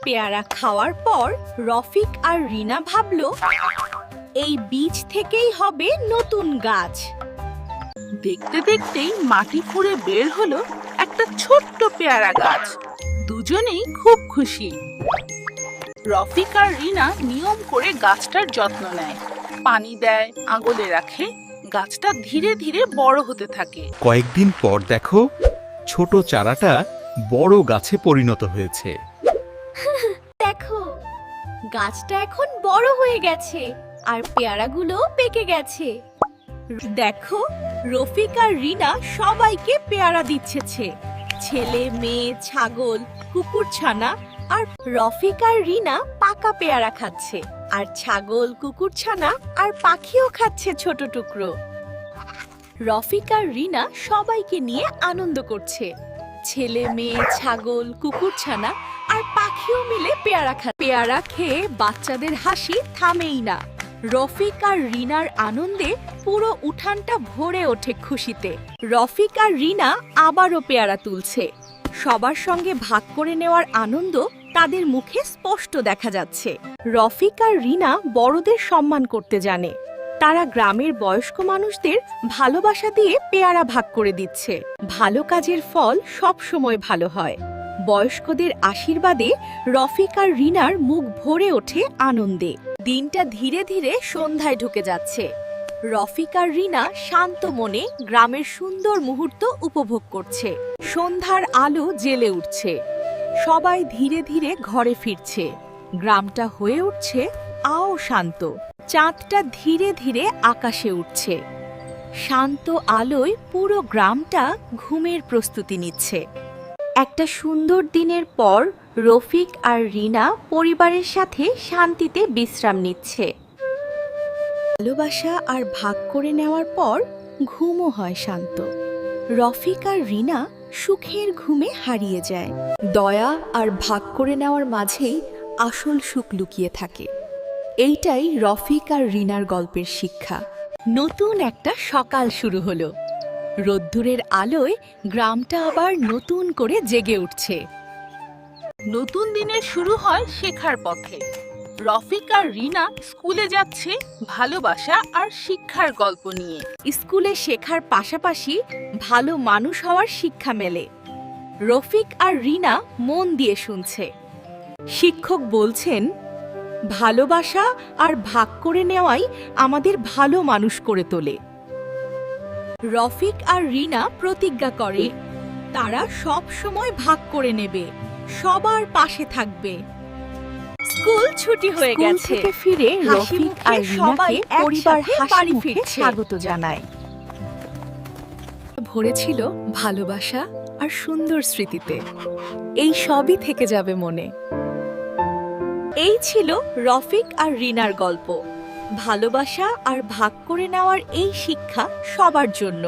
পেয়ারা খাওয়ার পর রফিক আর রিনা ভাবল, এই বীজ থেকেই হবে নতুন গাছ। দেখতে দেখতেই মাটি খুঁড়ে বের হলো একটা ছোট্ট পেয়ারা গাছ। দুজনেই খুব খুশি। রফিক আর রিনা নিয়ম করে গাছটার যত্ন নেয়, পানি দেয়, আগলে রাখে। গাছটা ধীরে ধীরে বড় হতে থাকে। কয়েকদিন পর দেখো, ছোট চারাটা বড় গাছে পরিণত হয়েছে। দেখো, গাছটা এখন বড় হয়ে গেছে আর পেয়ারাগুলো পেকে গেছে। দেখো, রফিক আর রিনা সবাইকে পেয়ারা দিচ্ছে, ছেলে, মেয়ে, ছাগল, কুকুরছানা। আর রফিক আর রিনা পাকা পেয়ারা খাচ্ছে, আর ছাগল, কুকুরছানা আর পাখিও খাচ্ছে ছোট টুকরো। রফিক আর রিনা সবাইকে নিয়ে আনন্দ করছে, ছেলে, মেয়ে, ছাগল, কুকুরছানা আর পাখিও মিলে পেয়ারা খেয়ে বাচ্চাদের হাসি থামেই না। রফিক আর রিনার আনন্দে পুরো উঠানটা ভরে ওঠে খুশিতে। রফিক আর রিনা আবারও পেয়ারা তুলছে। সবার সঙ্গে ভাগ করে নেওয়ার আনন্দ তাদের মুখে স্পষ্ট দেখা যাচ্ছে। রফিক আর রিনা বড়দের সম্মান করতে জানে। তারা গ্রামের বয়স্ক মানুষদের ভালোবাসা দিয়ে পেয়ারা ভাগ করে দিচ্ছে। ভালো কাজের ফল সব সময় ভালো হয়। বয়স্কদের আশীর্বাদে রফিক আর রিনার মুখ ভরে ওঠে আনন্দে। দিনটা ধীরে ধীরে সন্ধ্যায় ঢুকে যাচ্ছে। রফিক আর রিনা শান্ত মনে গ্রামের সুন্দর মুহূর্ত উপভোগ করছে। সন্ধ্যার আলো জ্বেলে উঠছে, সবাই ধীরে ধীরে ঘরে ফিরছে। গ্রামটা হয়ে উঠছে আও শান্ত। চাঁদটা ধীরে ধীরে আকাশে উঠছে। শান্ত আলোয় পুরো গ্রামটা ঘুমের প্রস্তুতি নিচ্ছে। একটা সুন্দর দিনের পর রফিক আর রিনা পরিবারের সাথে শান্তিতে বিশ্রাম নিচ্ছে। ভালোবাসা আর ভাগ করে নেওয়ার পর ঘুমও হয় শান্ত। রফিক আর রিনা সুখের ঘুমে হারিয়ে যায়। দয়া আর ভাগ করে নেওয়ার মাঝেই আসল সুখ লুকিয়ে থাকে। এইটাই রফিক আর রিনার গল্পের শিক্ষা। নতুন একটা সকাল শুরু হলো। রোদ্দুরের আলোয় গ্রামটা আবার নতুন করে জেগে উঠছে। নতুন দিনের শুরু হয় শেখার পথে। রফিক আর রিনা স্কুলে যাচ্ছে ভালোবাসা আর শিক্ষার গল্প নিয়ে। স্কুলে শেখার পাশাপাশি ভালো মানুষ হওয়ার শিক্ষা মেলে। রফিক আর রিনা মন দিয়ে শুনছে। শিক্ষক বলছেন, ভালোবাসা আর ভাগ করে নেওয়াই আমাদের ভালো মানুষ করে তোলে। রফিক আর রিনা প্রতিজ্ঞা করে, তারা সব সময় ভাগ করে নেবে, সবার পাশে থাকবে। স্কুল ছুটি হয়ে গেছে। ফিরে রফিক আর রিনাকে পরিবার বাড়ি ফিরে স্বাগত জানায়। ভরেছিল ভালোবাসা আর সুন্দর স্মৃতিতে। এই সবই থেকে যাবে মনে। এই ছিল রফিক আর রিনার গল্প। ভালোবাসা আর ভাগ করে নেওয়ার এই শিক্ষা সবার জন্য।